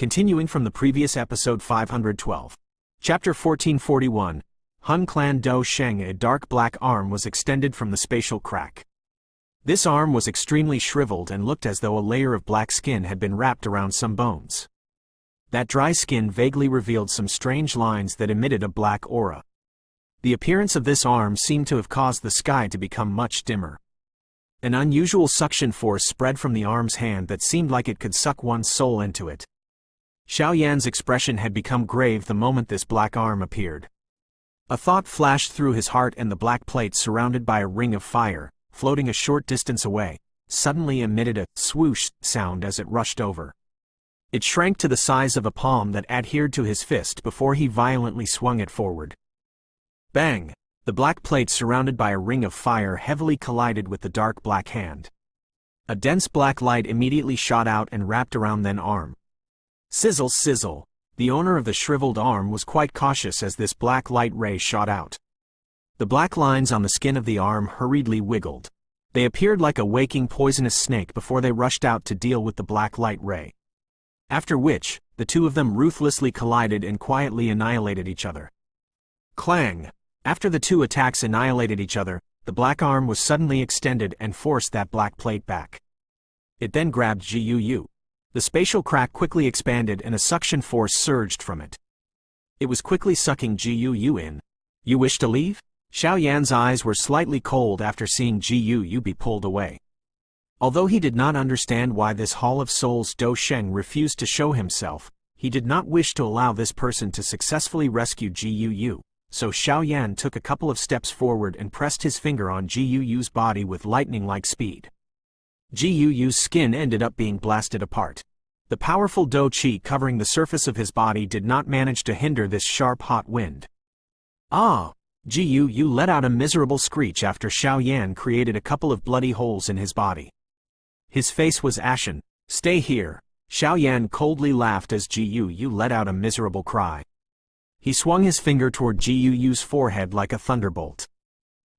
Continuing from the previous episode 512. Chapter 1441. Hun Clan Dou Sheng. A dark black arm was extended from the spatial crack. This arm was extremely shriveled and looked as though a layer of black skin had been wrapped around some bones. That dry skin vaguely revealed some strange lines that emitted a black aura. The appearance of this arm seemed to have caused the sky to become much dimmer. An unusual suction force spread from the arm's hand that seemed like it could suck one's soul into it. Xiao Yan's expression had become grave the moment this black arm appeared. A thought flashed through his heart, and the black plate surrounded by a ring of fire, floating a short distance away, suddenly emitted a swoosh sound as it rushed over. It shrank to the size of a palm that adhered to his fist before he violently swung it forward. Bang! The black plate surrounded by a ring of fire heavily collided with the dark black hand. A dense black light immediately shot out and wrapped around that arm. Sizzle, sizzle! The owner of the shriveled arm was quite cautious as this black light ray shot out. The black lines on the skin of the arm hurriedly wiggled. They appeared like a waking poisonous snake before they rushed out to deal with the black light ray. After which, the two of them ruthlessly collided and quietly annihilated each other. Clang! After the two attacks annihilated each other, the black arm was suddenly extended and forced that black plate back. It then grabbed Guu. The spatial crack quickly expanded and a suction force surged from it. It was quickly sucking Guu in. You wish to leave? Xiao Yan's eyes were slightly cold after seeing Guu be pulled away. Although he did not understand why this Hall of Souls Dou Sheng refused to show himself, he did not wish to allow this person to successfully rescue Guu, so Xiao Yan took a couple of steps forward and pressed his finger on Guu's body with lightning-like speed. Guu's skin ended up being blasted apart. The powerful Dou Qi covering the surface of his body did not manage to hinder this sharp hot wind. Ah! Guu let out a miserable screech after Xiao Yan created a couple of bloody holes in his body. His face was ashen. Stay here! Xiao Yan coldly laughed as Guu let out a miserable cry. He swung his finger toward Guu's forehead like a thunderbolt.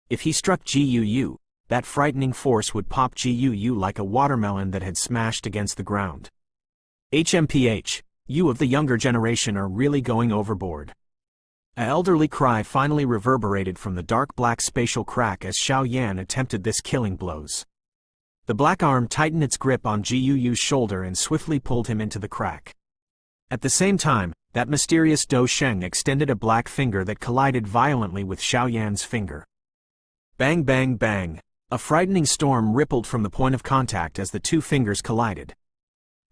If he struck Guu, that frightening force would pop Guu like a watermelon that had smashed against the ground. HMPH, you of the younger generation are really going overboard. An elderly cry finally reverberated from the dark black spatial crack as Xiao Yan attempted this killing blows. The black arm tightened its grip on Guu's shoulder and swiftly pulled him into the crack. At the same time, that mysterious Dou Sheng extended a black finger that collided violently with Xiao Yan's finger. Bang bang bang! A frightening storm rippled from the point of contact as the two fingers collided.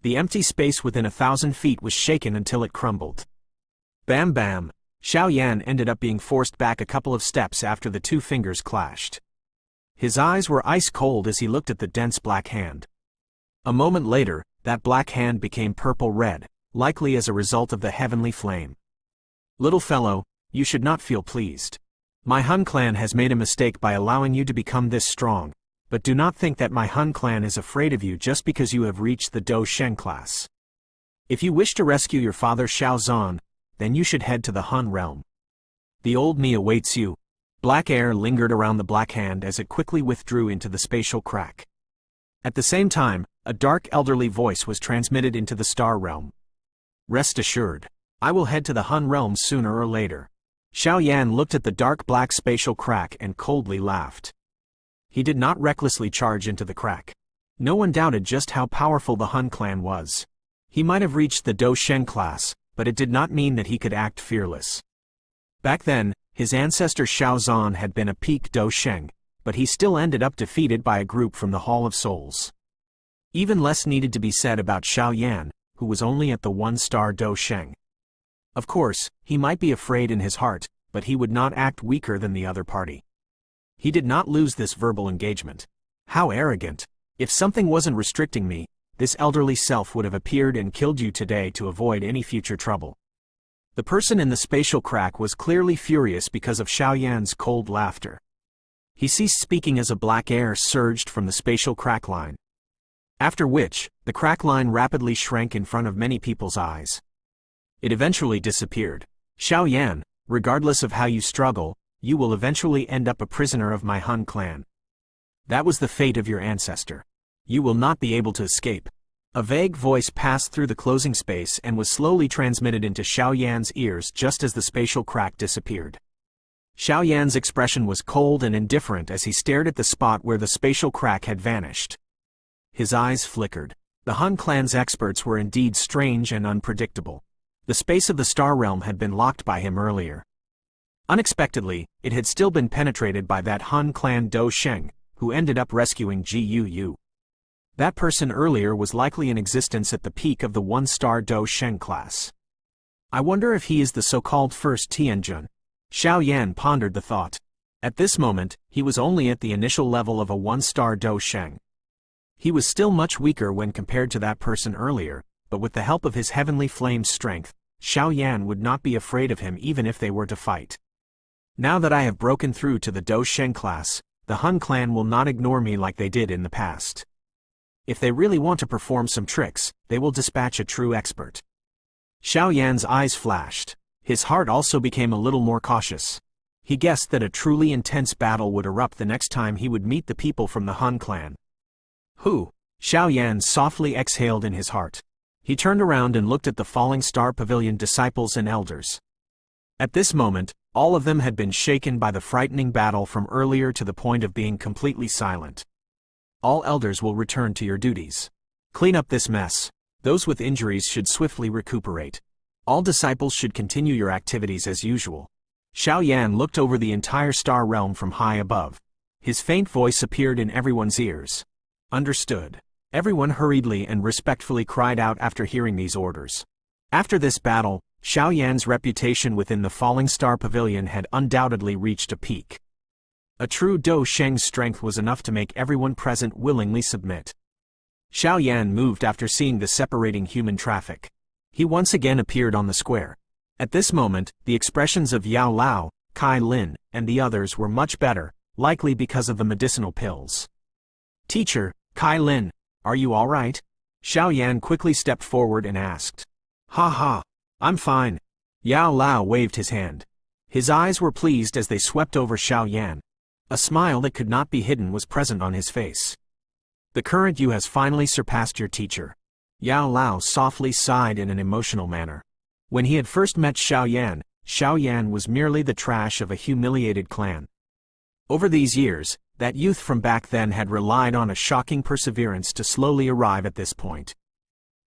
The empty space within 1,000 feet was shaken until it crumbled. Bam bam! Xiao Yan ended up being forced back a couple of steps after the two fingers clashed. His eyes were ice cold as he looked at the dense black hand. A moment later, that black hand became purple-red, likely as a result of the heavenly flame. Little fellow, you should not feel pleased. My Hun clan has made a mistake by allowing you to become this strong, but do not think that my Hun clan is afraid of you just because you have reached the Dou Sheng class. If you wish to rescue your father Xiao Zhan, then you should head to the Hun realm. The old me awaits you. Black air lingered around the black hand as it quickly withdrew into the spatial crack. At the same time, a dark elderly voice was transmitted into the star realm. Rest assured, I will head to the Hun realm sooner or later. Xiao Yan looked at the dark black spatial crack and coldly laughed. He did not recklessly charge into the crack. No one doubted just how powerful the Hun clan was. He might have reached the Dou Sheng class, but it did not mean that he could act fearless. Back then, his ancestor Xiao Zhan had been a peak Dou Sheng, but he still ended up defeated by a group from the Hall of Souls. Even less needed to be said about Xiao Yan, who was only at the one-star Dou Sheng. Of course, he might be afraid in his heart, but he would not act weaker than the other party. He did not lose this verbal engagement. How arrogant! If something wasn't restricting me, this elderly self would have appeared and killed you today to avoid any future trouble. The person in the spatial crack was clearly furious because of Xiao Yan's cold laughter. He ceased speaking as a black air surged from the spatial crack line. After which, the crack line rapidly shrank in front of many people's eyes. It eventually disappeared. Xiao Yan, regardless of how you struggle, you will eventually end up a prisoner of my Hun clan. That was the fate of your ancestor. You will not be able to escape. A vague voice passed through the closing space and was slowly transmitted into Xiao Yan's ears just as the spatial crack disappeared. Xiao Yan's expression was cold and indifferent as he stared at the spot where the spatial crack had vanished. His eyes flickered. The Hun clan's experts were indeed strange and unpredictable. The space of the star realm had been locked by him earlier. Unexpectedly, it had still been penetrated by that Hun clan Dou Sheng, who ended up rescuing Guu. That person earlier was likely in existence at the peak of the one-star Dou Sheng class. I wonder if he is the so-called first Tianjun. Xiao Yan pondered the thought. At this moment, he was only at the initial level of a one-star Dou Sheng. He was still much weaker when compared to that person earlier, but with the help of his heavenly flame's strength, Xiao Yan would not be afraid of him even if they were to fight. Now that I have broken through to the Dou Sheng class, the Hun clan will not ignore me like they did in the past. If they really want to perform some tricks, they will dispatch a true expert. Xiao Yan's eyes flashed. His heart also became a little more cautious. He guessed that a truly intense battle would erupt the next time he would meet the people from the Hun clan. Who? Xiao Yan softly exhaled in his heart. He turned around and looked at the Falling Star Pavilion disciples and elders. At this moment, all of them had been shaken by the frightening battle from earlier to the point of being completely silent. All elders will return to your duties. Clean up this mess. Those with injuries should swiftly recuperate. All disciples should continue your activities as usual. Xiao Yan looked over the entire star realm from high above. His faint voice appeared in everyone's ears. Understood. Everyone hurriedly and respectfully cried out after hearing these orders. After this battle, Xiao Yan's reputation within the Falling Star Pavilion had undoubtedly reached a peak. A true Dou Sheng's strength was enough to make everyone present willingly submit. Xiao Yan moved after seeing the separating human traffic. He once again appeared on the square. At this moment, the expressions of Yao Lao, Kai Lin, and the others were much better, likely because of the medicinal pills. Teacher, Kai Lin, are you all right? Xiao Yan quickly stepped forward and asked. Ha ha, I'm fine. Yao Lao waved his hand. His eyes were pleased as they swept over Xiao Yan. A smile that could not be hidden was present on his face. The current you has finally surpassed your teacher. Yao Lao softly sighed in an emotional manner. When he had first met Xiao Yan was merely the trash of a humiliated clan. Over these years, that youth from back then had relied on a shocking perseverance to slowly arrive at this point.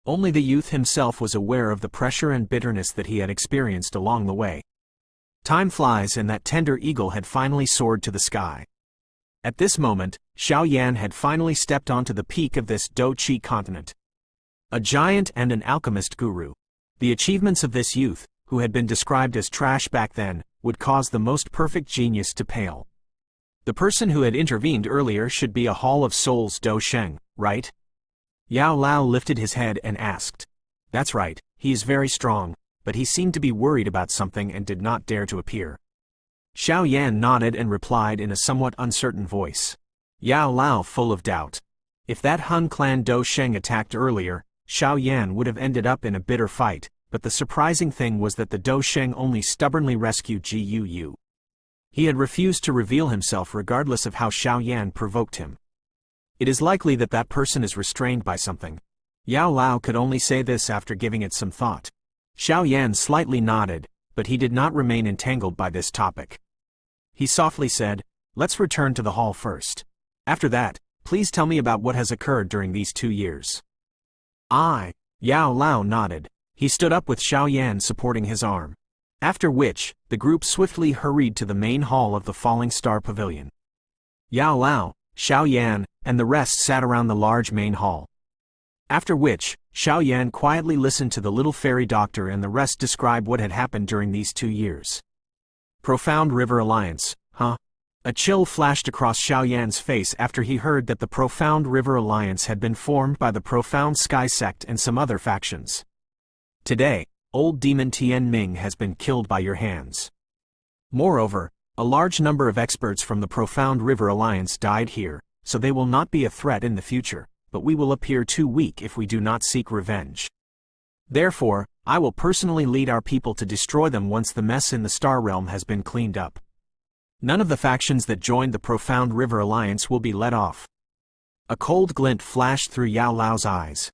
Only the youth himself was aware of the pressure and bitterness that he had experienced along the way. Time flies and that tender eagle had finally soared to the sky. At this moment, Xiao Yan had finally stepped onto the peak of this Dou Qi continent. A giant and an alchemist guru. The achievements of this youth, who had been described as trash back then, would cause the most perfect genius to pale. The person who had intervened earlier should be a Hall of Souls Dou Sheng, right? Yao Lao lifted his head and asked. That's right, he is very strong, but he seemed to be worried about something and did not dare to appear. Xiao Yan nodded and replied in a somewhat uncertain voice. Yao Lao full of doubt. If that Hun clan Dou Sheng attacked earlier, Xiao Yan would have ended up in a bitter fight, but the surprising thing was that the Dou Sheng only stubbornly rescued Guu. He had refused to reveal himself regardless of how Xiao Yan provoked him. It is likely that that person is restrained by something. Yao Lao could only say this after giving it some thought. Xiao Yan slightly nodded, but he did not remain entangled by this topic. He softly said, let's return to the hall first. After that, please tell me about what has occurred during these 2 years. Yao Lao nodded. He stood up with Xiao Yan supporting his arm. After which, the group swiftly hurried to the main hall of the Falling Star Pavilion. Yao Lao, Xiao Yan, and the rest sat around the large main hall. After which, Xiao Yan quietly listened to the little fairy doctor and the rest describe what had happened during these 2 years. Profound River Alliance, huh? A chill flashed across Xiao Yan's face after he heard that the Profound River Alliance had been formed by the Profound Sky Sect and some other factions. Today, old demon Tian Ming has been killed by your hands. Moreover, a large number of experts from the Profound River Alliance died here, so they will not be a threat in the future, but we will appear too weak if we do not seek revenge. Therefore, I will personally lead our people to destroy them once the mess in the Star Realm has been cleaned up. None of the factions that joined the Profound River Alliance will be let off. A cold glint flashed through Yao Lao's eyes.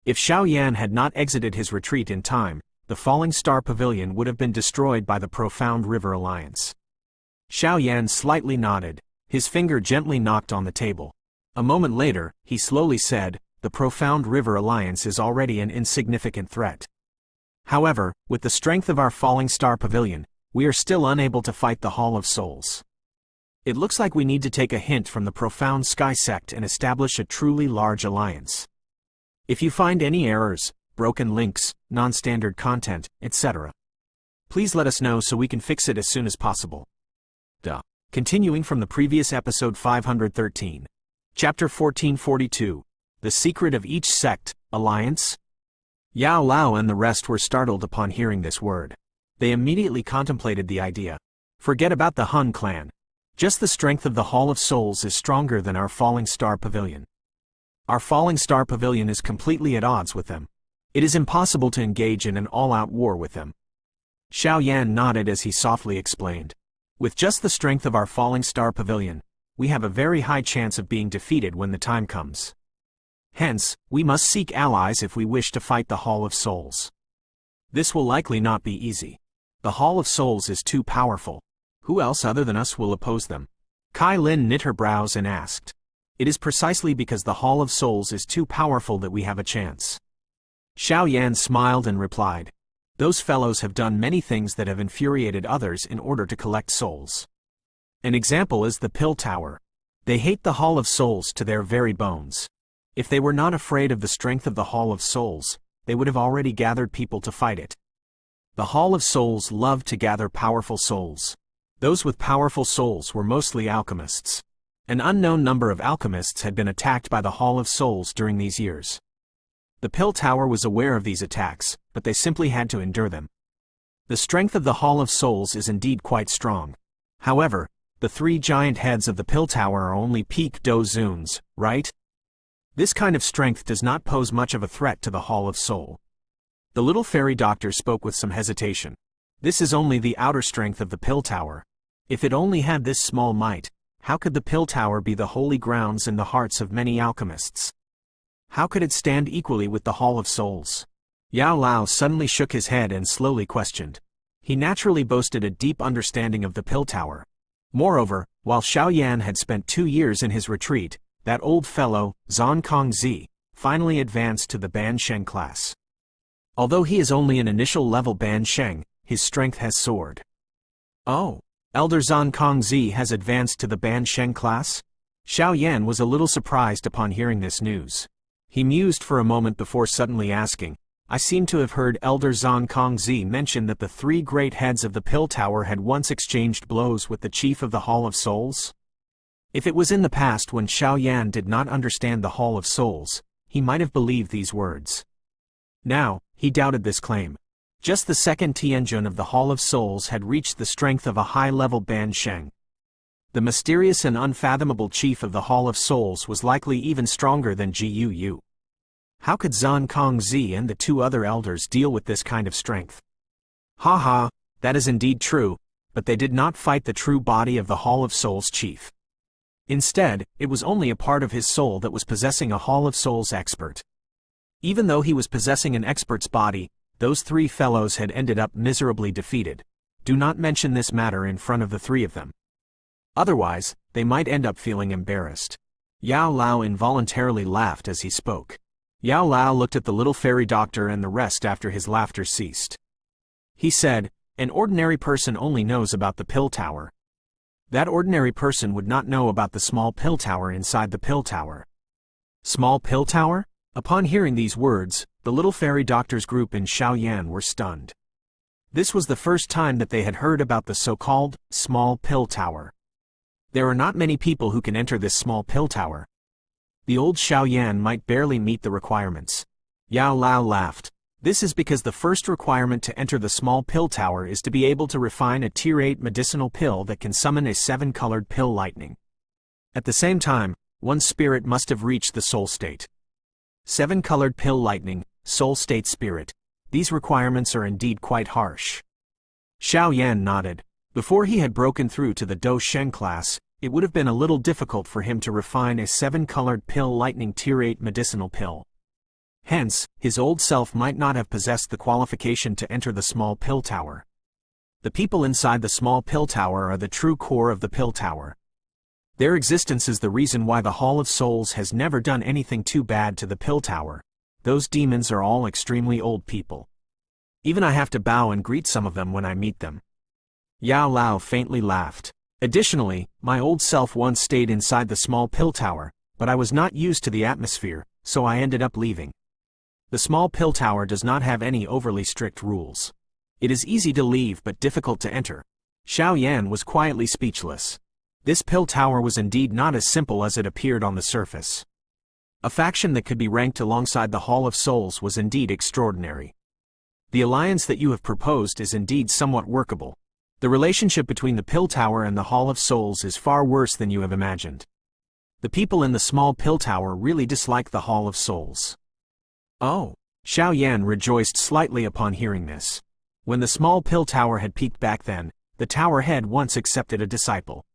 If Xiao Yan had not exited his retreat in time, the Falling Star Pavilion would have been destroyed by the Profound River Alliance. Xiao Yan slightly nodded, his finger gently knocked on the table. A moment later, he slowly said, "The Profound River Alliance is already an insignificant threat. However, with the strength of our Falling Star Pavilion, we are still unable to fight the Hall of Souls. It looks like we need to take a hint from the Profound Sky Sect and establish a truly large alliance. If you find any errors, broken links, non-standard content, etc., please let us know so we can fix it as soon as possible." Continuing from the previous episode 513. Chapter 1442. The Secret of Each Sect, Alliance? Yao Lao and the rest were startled upon hearing this word. They immediately contemplated the idea. Forget about the Hun clan. Just the strength of the Hall of Souls is stronger than our Falling Star Pavilion. Our Falling Star Pavilion is completely at odds with them. It is impossible to engage in an all-out war with them. Xiao Yan nodded as he softly explained. With just the strength of our Falling Star Pavilion, we have a very high chance of being defeated when the time comes. Hence, we must seek allies if we wish to fight the Hall of Souls. This will likely not be easy. The Hall of Souls is too powerful. Who else other than us will oppose them? Kai Lin knit her brows and asked. It is precisely because the Hall of Souls is too powerful that we have a chance. Xiao Yan smiled and replied. Those fellows have done many things that have infuriated others in order to collect souls. An example is the Pill Tower. They hate the Hall of Souls to their very bones. If they were not afraid of the strength of the Hall of Souls, they would have already gathered people to fight it. The Hall of Souls loved to gather powerful souls. Those with powerful souls were mostly alchemists. An unknown number of alchemists had been attacked by the Hall of Souls during these years. The Pill Tower was aware of these attacks, but they simply had to endure them. The strength of the Hall of Souls is indeed quite strong. However, the three giant heads of the Pill Tower are only peak Dou Shengs, right? This kind of strength does not pose much of a threat to the Hall of Soul. The little fairy doctor spoke with some hesitation. This is only the outer strength of the Pill Tower. If it only had this small might, how could the Pill Tower be the holy grounds in the hearts of many alchemists? How could it stand equally with the Hall of Souls? Yao Lao suddenly shook his head and slowly questioned. He naturally boasted a deep understanding of the Pill Tower. Moreover, while Xiao Yan had spent 2 years in his retreat, that old fellow, Zhang Kongzi, finally advanced to the Ban Sheng class. Although he is only an initial level Ban Sheng, his strength has soared. Oh, Elder Zhang Kongzi has advanced to the Ban Sheng class? Xiao Yan was a little surprised upon hearing this news. He mused for a moment before suddenly asking, I seem to have heard Elder Zhang Kongzi mention that the 3 great heads of the Pill Tower had once exchanged blows with the chief of the Hall of Souls? If it was in the past when Xiao Yan did not understand the Hall of Souls, he might have believed these words. Now, he doubted this claim. Just the second Tianjun of the Hall of Souls had reached the strength of a high-level Ban Sheng. The mysterious and unfathomable chief of the Hall of Souls was likely even stronger than Ji Yu. How could Zhang Kongzi and the 2 other elders deal with this kind of strength? Ha, that is indeed true, but they did not fight the true body of the Hall of Souls chief. Instead, it was only a part of his soul that was possessing a Hall of Souls expert. Even though he was possessing an expert's body, those 3 fellows had ended up miserably defeated. Do not mention this matter in front of the 3 of them. Otherwise, they might end up feeling embarrassed. Yao Lao involuntarily laughed as he spoke. Yao Lao looked at the little fairy doctor and the rest after his laughter ceased. He said, an ordinary person only knows about the Pill Tower. That ordinary person would not know about the small Pill Tower inside the Pill Tower. Small Pill Tower? Upon hearing these words, the little fairy doctor's group in Xiaoyan were stunned. This was the first time that they had heard about the so-called small Pill Tower. There are not many people who can enter this small Pill Tower. The old Xiaoyan might barely meet the requirements. Yao Lao laughed. This is because the first requirement to enter the small Pill Tower is to be able to refine a Tier 8 medicinal pill that can summon a 7-colored pill lightning. At the same time, one spirit must have reached the soul state. 7-colored pill lightning, soul state spirit. These requirements are indeed quite harsh. Xiao Yan nodded. Before he had broken through to the Dou Sheng class, it would have been a little difficult for him to refine a 7-colored pill lightning Tier 8 medicinal pill. Hence, his old self might not have possessed the qualification to enter the small pill tower. The people inside the small pill tower are the true core of the pill tower. Their existence is the reason why the Hall of Souls has never done anything too bad to the pill tower. Those demons are all extremely old people. Even I have to bow and greet some of them when I meet them. Yao Lao faintly laughed. Additionally, my old self once stayed inside the small pill tower, but I was not used to the atmosphere, so I ended up leaving. The small pill tower does not have any overly strict rules. It is easy to leave but difficult to enter. Xiao Yan was quietly speechless. This pill tower was indeed not as simple as it appeared on the surface. A faction that could be ranked alongside the Hall of Souls was indeed extraordinary. The alliance that you have proposed is indeed somewhat workable. The relationship between the pill tower and the Hall of Souls is far worse than you have imagined. The people in the small pill tower really dislike the Hall of Souls. Oh! Xiao Yan rejoiced slightly upon hearing this. When the small pill tower had peaked back then, the tower head once accepted a disciple.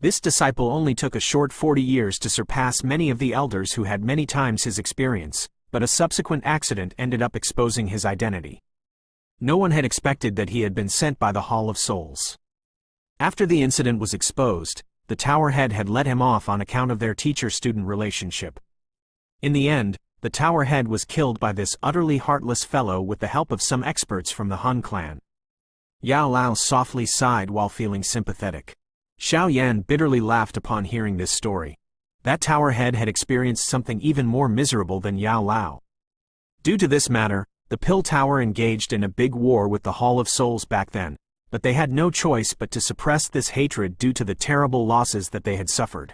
This disciple only took a short 40 years to surpass many of the elders who had many times his experience, but a subsequent accident ended up exposing his identity. No one had expected that he had been sent by the Hall of Souls. After the incident was exposed, the tower head had let him off on account of their teacher-student relationship. In the end, the tower head was killed by this utterly heartless fellow with the help of some experts from the Han clan. Yao Lao softly sighed while feeling sympathetic. Xiao Yan bitterly laughed upon hearing this story. That tower head had experienced something even more miserable than Yao Lao. Due to this matter, the pill tower engaged in a big war with the Hall of Souls back then, but they had no choice but to suppress this hatred due to the terrible losses that they had suffered.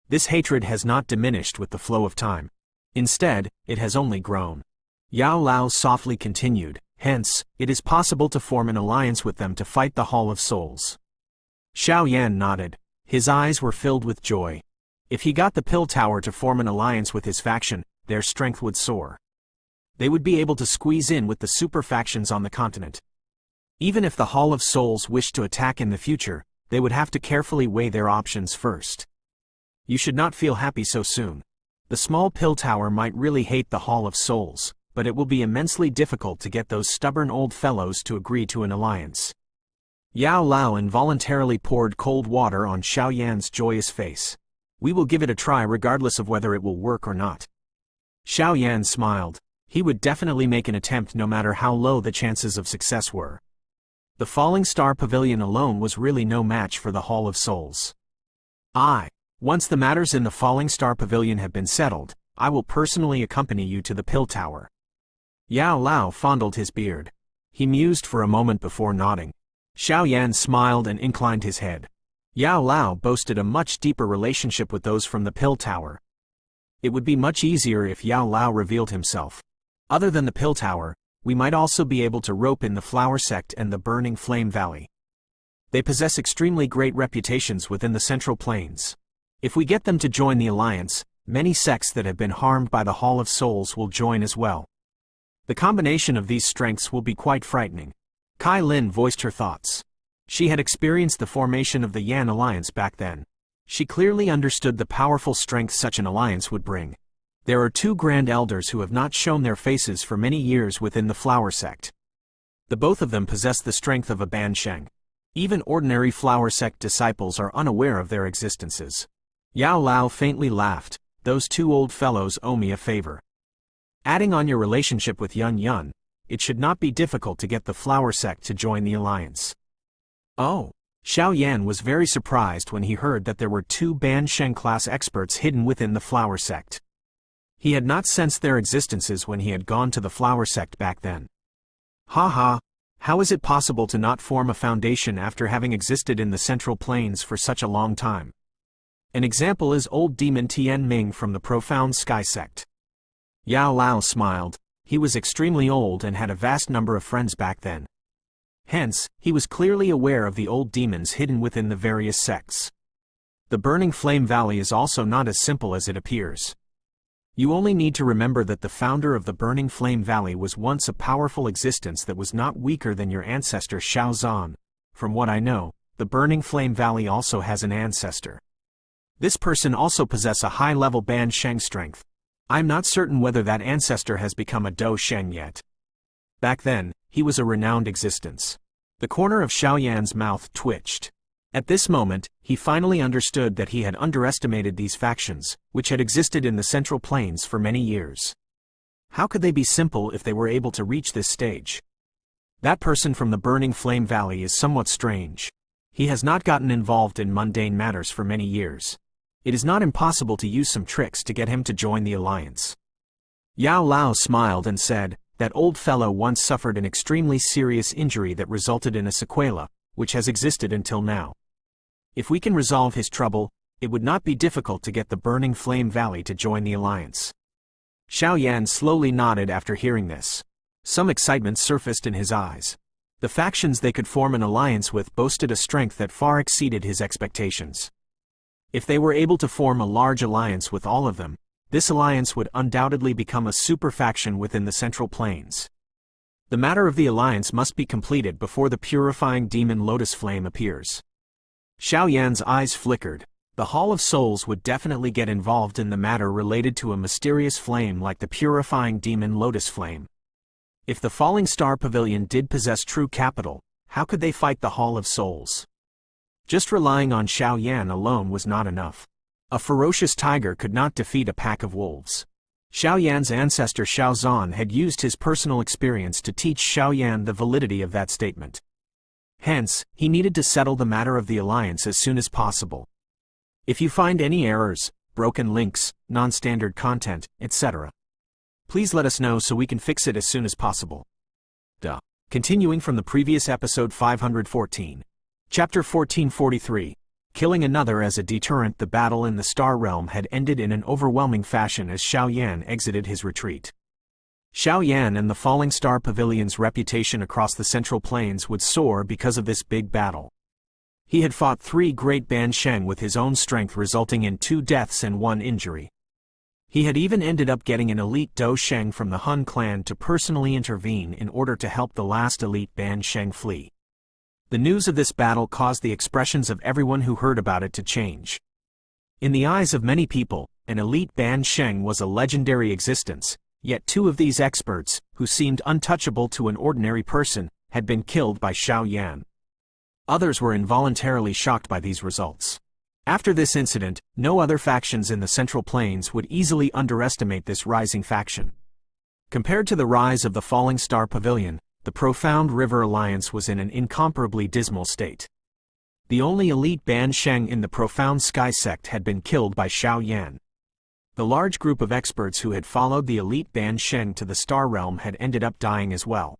This hatred has not diminished with the flow of time. Instead, it has only grown. Yao Lao softly continued, hence, it is possible to form an alliance with them to fight the Hall of Souls. Xiao Yan nodded. His eyes were filled with joy. If he got the pill tower to form an alliance with his faction, their strength would soar. They would be able to squeeze in with the super factions on the continent. Even if the Hall of Souls wished to attack in the future, they would have to carefully weigh their options first. You should not feel happy so soon. The small pill tower might really hate the Hall of Souls, but it will be immensely difficult to get those stubborn old fellows to agree to an alliance. Yao Lao involuntarily poured cold water on Xiao Yan's joyous face. We will give it a try regardless of whether it will work or not. Xiao Yan smiled. He would definitely make an attempt no matter how low the chances of success were. The Falling Star Pavilion alone was really no match for the Hall of Souls. Once the matters in the Falling Star Pavilion have been settled, I will personally accompany you to the pill tower. Yao Lao fondled his beard. He mused for a moment before nodding. Xiao Yan smiled and inclined his head. Yao Lao boasted a much deeper relationship with those from the pill tower. It would be much easier if Yao Lao revealed himself. Other than the pill tower, we might also be able to rope in the Flower Sect and the Burning Flame Valley. They possess extremely great reputations within the Central Plains. If we get them to join the alliance, many sects that have been harmed by the Hall of Souls will join as well. The combination of these strengths will be quite frightening. Kai Lin voiced her thoughts. She had experienced the formation of the Yan Alliance back then. She clearly understood the powerful strength such an alliance would bring. There are two grand elders who have not shown their faces for many years within the Flower Sect. The both of them possess the strength of a Ban Sheng. Even ordinary Flower Sect disciples are unaware of their existences. Yao Lao faintly laughed. Those two old fellows owe me a favor. Adding on your relationship with Yun Yun, it should not be difficult to get the Flower Sect to join the alliance. Oh! Xiao Yan was very surprised when he heard that there were two Ban Sheng class experts hidden within the Flower Sect. He had not sensed their existences when he had gone to the Flower Sect back then. How is it possible to not form a foundation after having existed in the Central Plains for such a long time? An example is old demon Tian Ming from the Profound Sky Sect. Yao Lao smiled. He was extremely old and had a vast number of friends back then. Hence, he was clearly aware of the old demons hidden within the various sects. The Burning Flame Valley is also not as simple as it appears. You only need to remember that the founder of the Burning Flame Valley was once a powerful existence that was not weaker than your ancestor Xiao Zhan. From what I know, the Burning Flame Valley also has an ancestor. This person also possesses a high-level Ban Sheng strength. I'm not certain whether that ancestor has become a Dou Sheng yet. Back then, he was a renowned existence. The corner of Xiao Yan's mouth twitched. At this moment, he finally understood that he had underestimated these factions, which had existed in the Central Plains for many years. How could they be simple if they were able to reach this stage? That person from the Burning Flame Valley is somewhat strange. He has not gotten involved in mundane matters for many years. It is not impossible to use some tricks to get him to join the alliance. Yao Lao smiled and said, that old fellow once suffered an extremely serious injury that resulted in a sequela, which has existed until now. If we can resolve his trouble, it would not be difficult to get the Burning Flame Valley to join the alliance. Xiao Yan slowly nodded after hearing this. Some excitement surfaced in his eyes. The factions they could form an alliance with boasted a strength that far exceeded his expectations. If they were able to form a large alliance with all of them, this alliance would undoubtedly become a super faction within the Central Plains. The matter of the alliance must be completed before the purifying demon Lotus Flame appears. Xiao Yan's eyes flickered. The Hall of Souls would definitely get involved in the matter related to a mysterious flame like the purifying demon Lotus Flame. If the Falling Star Pavilion did possess true capital, how could they fight the Hall of Souls? Just relying on Xiao Yan alone was not enough. A ferocious tiger could not defeat a pack of wolves. Xiao Yan's ancestor Xiao Zhan had used his personal experience to teach Xiao Yan the validity of that statement. Hence, he needed to settle the matter of the alliance as soon as possible. If you find any errors, broken links, non-standard content, etc., please let us know so we can fix it as soon as possible. Continuing from the previous episode 514. Chapter 1443. Killing another as a deterrent. The battle in the Star Realm had ended in an overwhelming fashion as Xiao Yan exited his retreat. Xiao Yan and the Falling Star Pavilion's reputation across the Central Plains would soar because of this big battle. He had fought 3 great Ban Sheng with his own strength, resulting in 2 deaths and 1 injury. He had even ended up getting an elite Dou Sheng from the Hun clan to personally intervene in order to help the last elite Ban Sheng flee. The news of this battle caused the expressions of everyone who heard about it to change. In the eyes of many people, an elite Ban Sheng was a legendary existence, yet 2 of these experts, who seemed untouchable to an ordinary person, had been killed by Xiao Yan. Others were involuntarily shocked by these results. After this incident, no other factions in the Central Plains would easily underestimate this rising faction. Compared to the rise of the Falling Star Pavilion, the Profound River Alliance was in an incomparably dismal state. The only elite Ban Sheng in the Profound Sky Sect had been killed by Xiao Yan. The large group of experts who had followed the elite Ban Sheng to the Star Realm had ended up dying as well.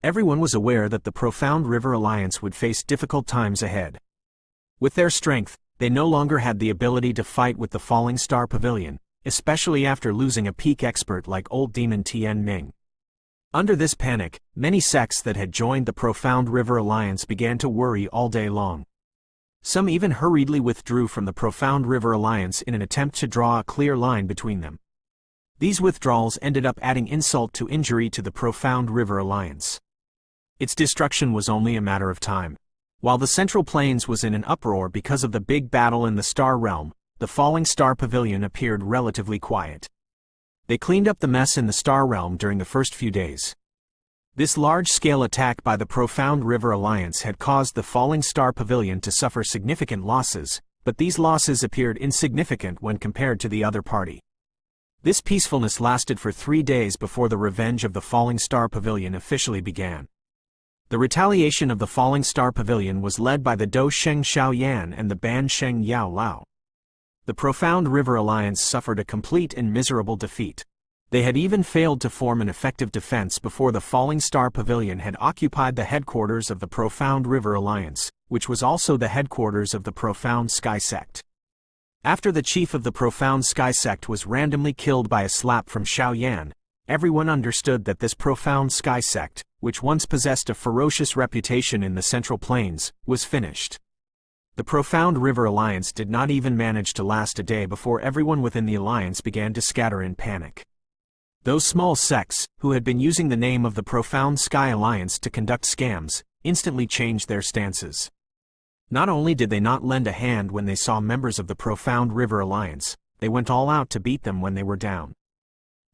Everyone was aware that the Profound River Alliance would face difficult times ahead. With their strength, they no longer had the ability to fight with the Falling Star Pavilion, especially after losing a peak expert like Old Demon Tian Ming. Under this panic, many sects that had joined the Profound River Alliance began to worry all day long. Some even hurriedly withdrew from the Profound River Alliance in an attempt to draw a clear line between them. These withdrawals ended up adding insult to injury to the Profound River Alliance. Its destruction was only a matter of time. While the Central Plains was in an uproar because of the big battle in the Star Realm, the Falling Star Pavilion appeared relatively quiet. They cleaned up the mess in the Star Realm during the first few days. This large-scale attack by the Profound River Alliance had caused the Falling Star Pavilion to suffer significant losses, but these losses appeared insignificant when compared to the other party. This peacefulness lasted for 3 days before the revenge of the Falling Star Pavilion officially began. The retaliation of the Falling Star Pavilion was led by the Dou Sheng Xiao Yan and the Ban Sheng Yao Lao. The Profound River Alliance suffered a complete and miserable defeat. They had even failed to form an effective defense before the Falling Star Pavilion had occupied the headquarters of the Profound River Alliance, which was also the headquarters of the Profound Sky Sect. After the chief of the Profound Sky Sect was randomly killed by a slap from Xiao Yan, everyone understood that this Profound Sky Sect, which once possessed a ferocious reputation in the Central Plains, was finished. The Profound River Alliance did not even manage to last a day before everyone within the alliance began to scatter in panic. Those small sects, who had been using the name of the Profound Sky Alliance to conduct scams, instantly changed their stances. Not only did they not lend a hand when they saw members of the Profound River Alliance, they went all out to beat them when they were down.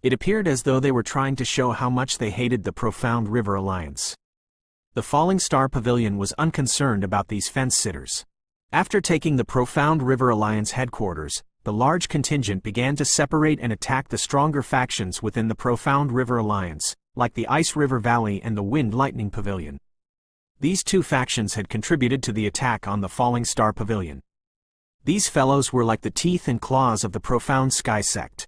It appeared as though they were trying to show how much they hated the Profound River Alliance. The Falling Star Pavilion was unconcerned about these fence-sitters. After taking the Profound River Alliance headquarters, the large contingent began to separate and attack the stronger factions within the Profound River Alliance, like the Ice River Valley and the Wind Lightning Pavilion. These two factions had contributed to the attack on the Falling Star Pavilion. These fellows were like the teeth and claws of the Profound Sky Sect.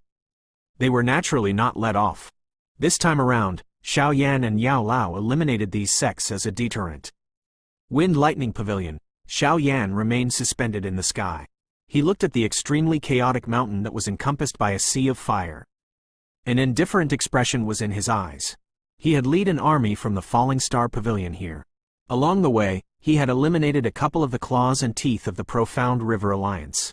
They were naturally not let off. This time around, Xiao Yan and Yao Lao eliminated these sects as a deterrent. Wind Lightning Pavilion. Xiao Yan remained suspended in the sky. He looked at the extremely chaotic mountain that was encompassed by a sea of fire. An indifferent expression was in his eyes. He had led an army from the Falling Star Pavilion here. Along the way, he had eliminated a couple of the claws and teeth of the Profound River Alliance.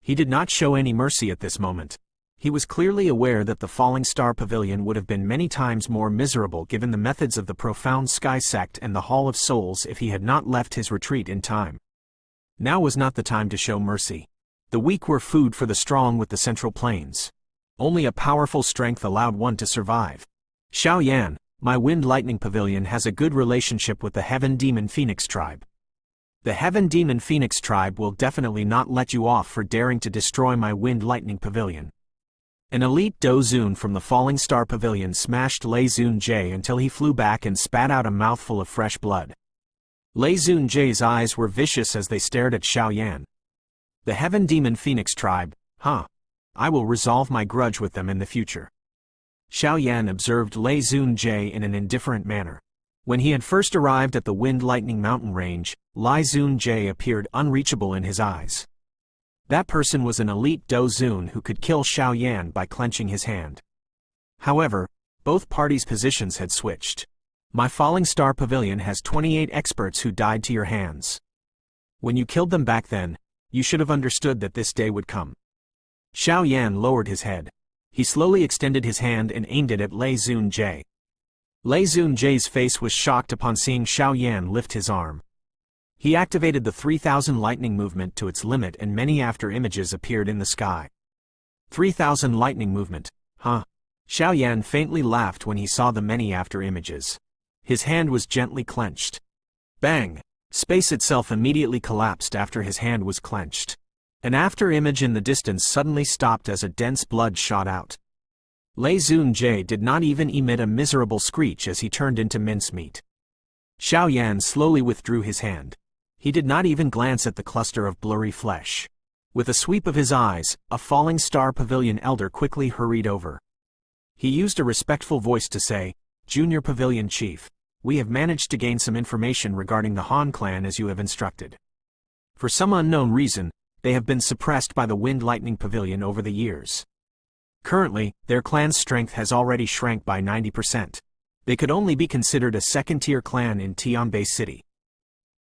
He did not show any mercy at this moment. He was clearly aware that the Falling Star Pavilion would have been many times more miserable given the methods of the Profound Sky Sect and the Hall of Souls if he had not left his retreat in time. Now was not the time to show mercy. The weak were food for the strong with the Central Plains. Only a powerful strength allowed one to survive. Xiao Yan, my Wind Lightning Pavilion has a good relationship with the Heaven Demon Phoenix tribe. The Heaven Demon Phoenix tribe will definitely not let you off for daring to destroy my Wind Lightning Pavilion. An elite Dou Sheng from the Falling Star Pavilion smashed Lei Zun-Jie until he flew back and spat out a mouthful of fresh blood. Lei Zun-Jie's eyes were vicious as they stared at Xiao Yan. The Heaven Demon Phoenix tribe, huh? I will resolve my grudge with them in the future. Xiao Yan observed Lei Zun-Jie in an indifferent manner. When he had first arrived at the Wind Lightning mountain range, Lei Zun-Jie appeared unreachable in his eyes. That person was an elite Dou Sheng who could kill Xiao Yan by clenching his hand. However, both parties' positions had switched. My Falling Star Pavilion has 28 experts who died to your hands. When you killed them back then, you should have understood that this day would come. Xiao Yan lowered his head. He slowly extended his hand and aimed it at Lei Zun-Jie. Lei Zun-Jie's face was shocked upon seeing Xiao Yan lift his arm. He activated the 3000 lightning movement to its limit and many after images appeared in the sky. 3000 lightning movement, huh? Xiao Yan faintly laughed when he saw the many after images. His hand was gently clenched. Bang! Space itself immediately collapsed after his hand was clenched. An after image in the distance suddenly stopped as a dense blood shot out. Lei Zun-Jie did not even emit a miserable screech as he turned into mincemeat. Xiao Yan slowly withdrew his hand. He did not even glance at the cluster of blurry flesh. With a sweep of his eyes, a Falling Star Pavilion elder quickly hurried over. He used a respectful voice to say, "Junior Pavilion Chief, we have managed to gain some information regarding the Han clan as you have instructed. For some unknown reason, they have been suppressed by the Wind Lightning Pavilion over the years. Currently, their clan's strength has already shrank by 90%. They could only be considered a second-tier clan in Tianbei City.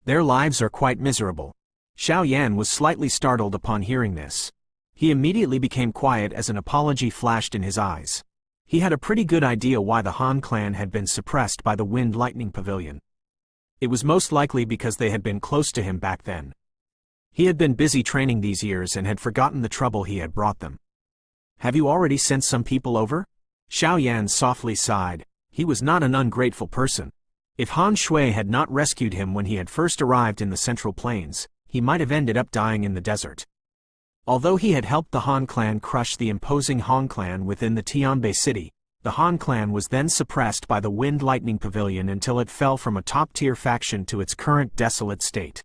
Their lives are quite miserable." Xiao Yan was slightly startled upon hearing this. He immediately became quiet as an apology flashed in his eyes. He had a pretty good idea why the Han clan had been suppressed by the Wind Lightning Pavilion. It was most likely because they had been close to him back then. He had been busy training these years and had forgotten the trouble he had brought them. "Have you already sent some people over?" Xiao Yan softly sighed. He was not an ungrateful person. If Han Shui had not rescued him when he had first arrived in the Central Plains, he might have ended up dying in the desert. Although he had helped the Han clan crush the imposing Han clan within the Tianbei City, the Han clan was then suppressed by the Wind Lightning Pavilion until it fell from a top-tier faction to its current desolate state.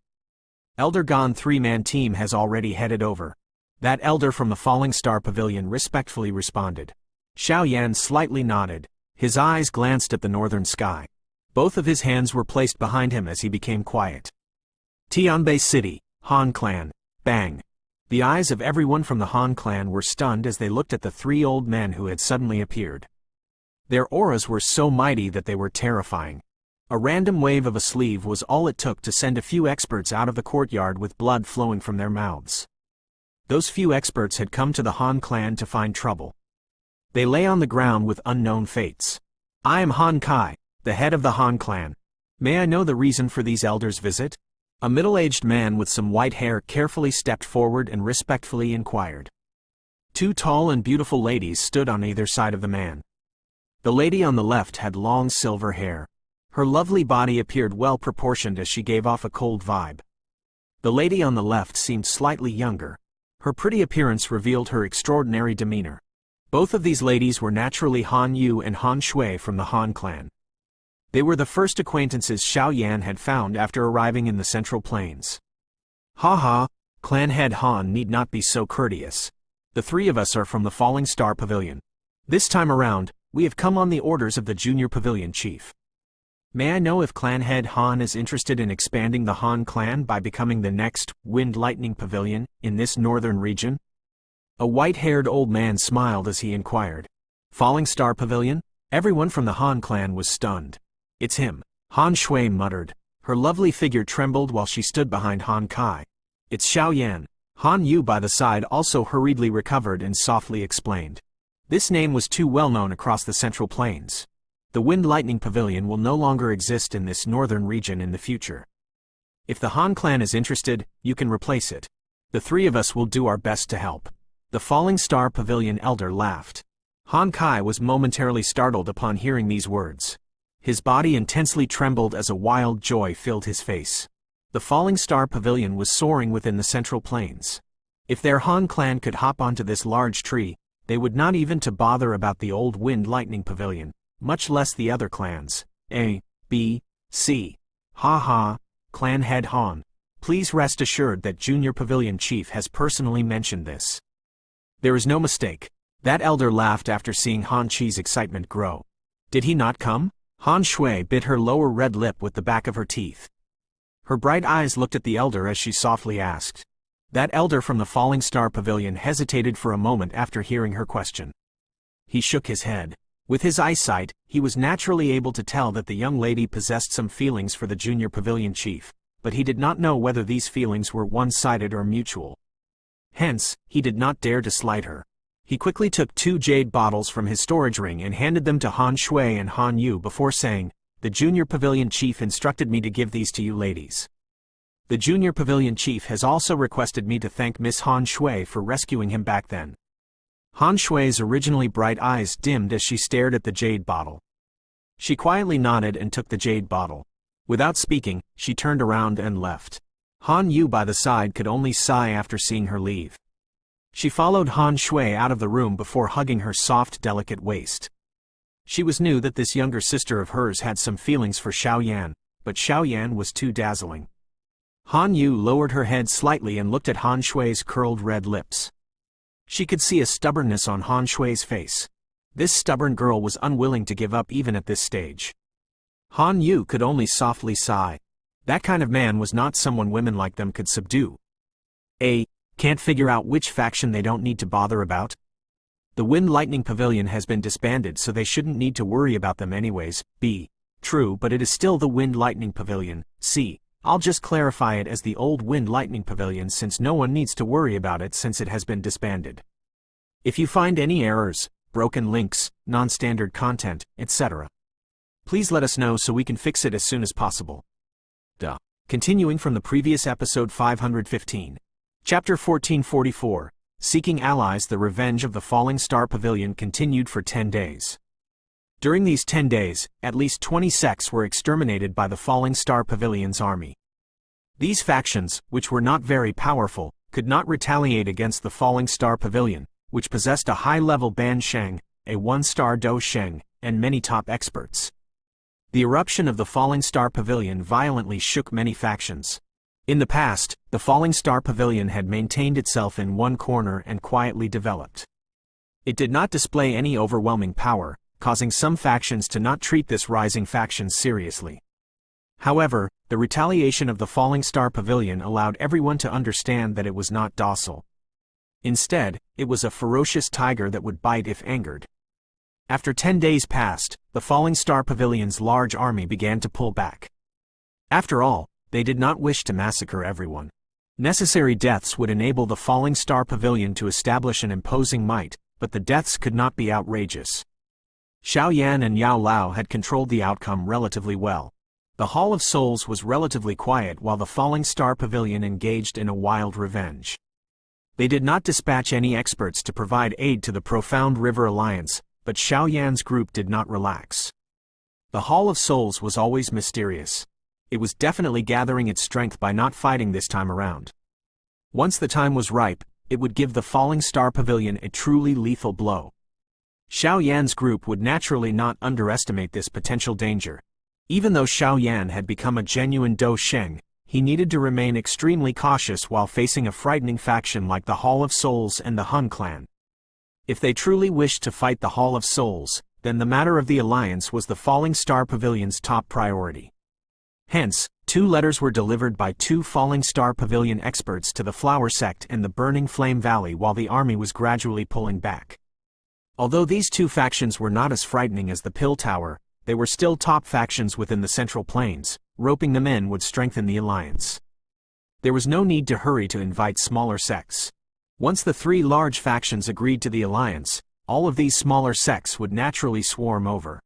Elder Gon 3-man team has already headed over. That elder from the Falling Star Pavilion respectfully responded. Xiao Yan slightly nodded. His eyes glanced at the northern sky. Both of his hands were placed behind him as he became quiet. Tianbei City, Han clan, bang. The eyes of everyone from the Han clan were stunned as they looked at the three old men who had suddenly appeared. Their auras were so mighty that they were terrifying. A random wave of a sleeve was all it took to send a few experts out of the courtyard with blood flowing from their mouths. Those few experts had come to the Han clan to find trouble. They lay on the ground with unknown fates. "I am Han Kai, the head of the Han clan. May I know the reason for these elders' visit?" A middle-aged man with some white hair carefully stepped forward and respectfully inquired. Two tall and beautiful ladies stood on either side of the man. The lady on the left had long silver hair. Her lovely body appeared well proportioned as she gave off a cold vibe. The lady on the left seemed slightly younger. Her pretty appearance revealed her extraordinary demeanor. Both of these ladies were naturally Han Yu and Han Shui from the Han clan. They were the first acquaintances Xiao Yan had found after arriving in the Central Plains. "Ha ha, clan head Han need not be so courteous. The three of us are from the Falling Star Pavilion. This time around, we have come on the orders of the Junior Pavilion Chief. May I know if clan head Han is interested in expanding the Han clan by becoming the next Wind Lightning Pavilion in this northern region?" A white-haired old man smiled as he inquired. "Falling Star Pavilion?" Everyone from the Han clan was stunned. "It's him," Han Shui muttered. Her lovely figure trembled while she stood behind Han Kai. "It's Xiao Yan." Han Yu by the side also hurriedly recovered and softly explained. This name was too well known across the Central Plains. The Wind Lightning Pavilion will no longer exist in this northern region in the future. If the Han clan is interested, you can replace it. The three of us will do our best to help. The Falling Star Pavilion elder laughed. Han Kai was momentarily startled upon hearing these words. His body intensely trembled as a wild joy filled his face. The Falling Star Pavilion was soaring within the Central Plains. If their Han clan could hop onto this large tree, they would not even to bother about the old Wind Lightning Pavilion, much less the other clans. A, B, C. Ha ha, clan head Han. Please rest assured that Junior Pavilion Chief has personally mentioned this. There is no mistake. That elder laughed after seeing Han Chi's excitement grow. Did he not come? Han Shui bit her lower red lip with the back of her teeth. Her bright eyes looked at the elder as she softly asked. That elder from the Falling Star Pavilion hesitated for a moment after hearing her question. He shook his head. With his eyesight, he was naturally able to tell that the young lady possessed some feelings for the Junior Pavilion Chief, but he did not know whether these feelings were one-sided or mutual. Hence, he did not dare to slight her. He quickly took 2 jade bottles from his storage ring and handed them to Han Shui and Han Yu before saying, "The Junior Pavilion Chief instructed me to give these to you ladies. The Junior Pavilion Chief has also requested me to thank Miss Han Shui for rescuing him back then." Han Shui's originally bright eyes dimmed as she stared at the jade bottle. She quietly nodded and took the jade bottle. Without speaking, she turned around and left. Han Yu by the side could only sigh after seeing her leave. She followed Han Shui out of the room before hugging her soft, delicate waist. She was knew that this younger sister of hers had some feelings for Xiao Yan, but Xiao Yan was too dazzling. Han Yu lowered her head slightly and looked at Han Shui's curled red lips. She could see a stubbornness on Han Shui's face. This stubborn girl was unwilling to give up even at this stage. Han Yu could only softly sigh. That kind of man was not someone women like them could subdue. A. Can't figure out which faction they don't need to bother about? The Wind Lightning Pavilion has been disbanded, so they shouldn't need to worry about them anyways. B. True, but it is still the Wind Lightning Pavilion. C. I'll just clarify it as the old Wind Lightning Pavilion since no one needs to worry about it since it has been disbanded. If you find any errors, broken links, non-standard content, etc., please let us know so we can fix it as soon as possible. Duh. Continuing from the previous episode 515. Chapter 1444, Seeking Allies. The revenge of the Falling Star Pavilion continued for 10 days. During these 10 days, at least 20 sects were exterminated by the Falling Star Pavilion's army. These factions, which were not very powerful, could not retaliate against the Falling Star Pavilion, which possessed a high-level Ban Sheng, a 1-star Dou Sheng, and many top experts. The eruption of the Falling Star Pavilion violently shook many factions. In the past, the Falling Star Pavilion had maintained itself in one corner and quietly developed. It did not display any overwhelming power, causing some factions to not treat this rising faction seriously. However, the retaliation of the Falling Star Pavilion allowed everyone to understand that it was not docile. Instead, it was a ferocious tiger that would bite if angered. After 10 days passed, the Falling Star Pavilion's large army began to pull back. After all, they did not wish to massacre everyone. Necessary deaths would enable the Falling Star Pavilion to establish an imposing might, but the deaths could not be outrageous. Xiao Yan and Yao Lao had controlled the outcome relatively well. The Hall of Souls was relatively quiet while the Falling Star Pavilion engaged in a wild revenge. They did not dispatch any experts to provide aid to the Profound River Alliance, but Xiao Yan's group did not relax. The Hall of Souls was always mysterious. It was definitely gathering its strength by not fighting this time around. Once the time was ripe, it would give the Falling Star Pavilion a truly lethal blow. Xiao Yan's group would naturally not underestimate this potential danger. Even though Xiao Yan had become a genuine Dou Sheng, he needed to remain extremely cautious while facing a frightening faction like the Hall of Souls and the Hun clan. If they truly wished to fight the Hall of Souls, then the matter of the alliance was the Falling Star Pavilion's top priority. Hence, 2 letters were delivered by 2 Falling Star Pavilion experts to the Flower Sect and the Burning Flame Valley while the army was gradually pulling back. Although these 2 factions were not as frightening as the Pill Tower, they were still top factions within the Central Plains. Roping them in would strengthen the alliance. There was no need to hurry to invite smaller sects. Once the 3 large factions agreed to the alliance, all of these smaller sects would naturally swarm over.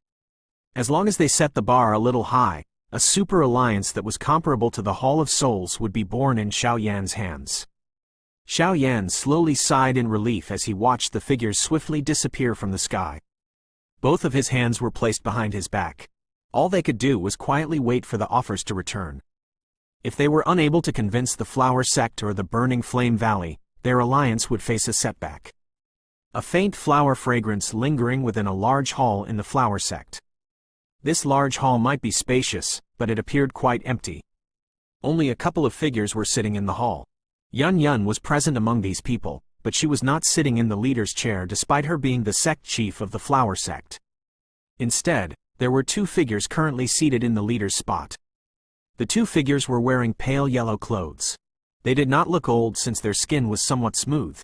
As long as they set the bar a little high, a super alliance that was comparable to the Hall of Souls would be born in Xiao Yan's hands. Xiao Yan slowly sighed in relief as he watched the figures swiftly disappear from the sky. Both of his hands were placed behind his back. All they could do was quietly wait for the offers to return. If they were unable to convince the Flower Sect or the Burning Flame Valley, their alliance would face a setback. A faint flower fragrance lingering within a large hall in the Flower Sect. This large hall might be spacious, but it appeared quite empty. Only a couple of figures were sitting in the hall. Yun Yun was present among these people, but she was not sitting in the leader's chair despite her being the sect chief of the Flower Sect. Instead, there were 2 figures currently seated in the leader's spot. The 2 figures were wearing pale yellow clothes. They did not look old since their skin was somewhat smooth.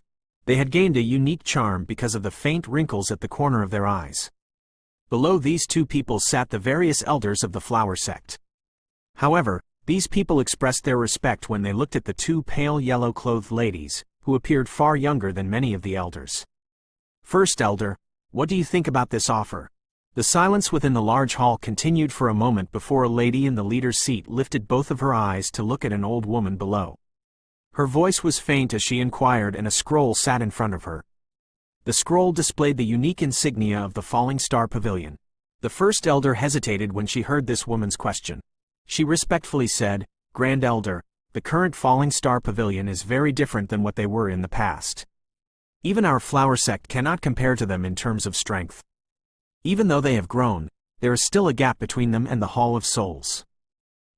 They had gained a unique charm because of the faint wrinkles at the corner of their eyes. Below these 2 people sat the various elders of the Flower Sect. However, these people expressed their respect when they looked at the 2 pale yellow-clothed ladies, who appeared far younger than many of the elders. First Elder, what do you think about this offer? The silence within the large hall continued for a moment before a lady in the leader's seat lifted both of her eyes to look at an old woman below. Her voice was faint as she inquired and a scroll sat in front of her. The scroll displayed the unique insignia of the Falling Star Pavilion. The first elder hesitated when she heard this woman's question. She respectfully said, "Grand Elder, the current Falling Star Pavilion is very different than what they were in the past. Even our Flower Sect cannot compare to them in terms of strength. Even though they have grown, there is still a gap between them and the Hall of Souls.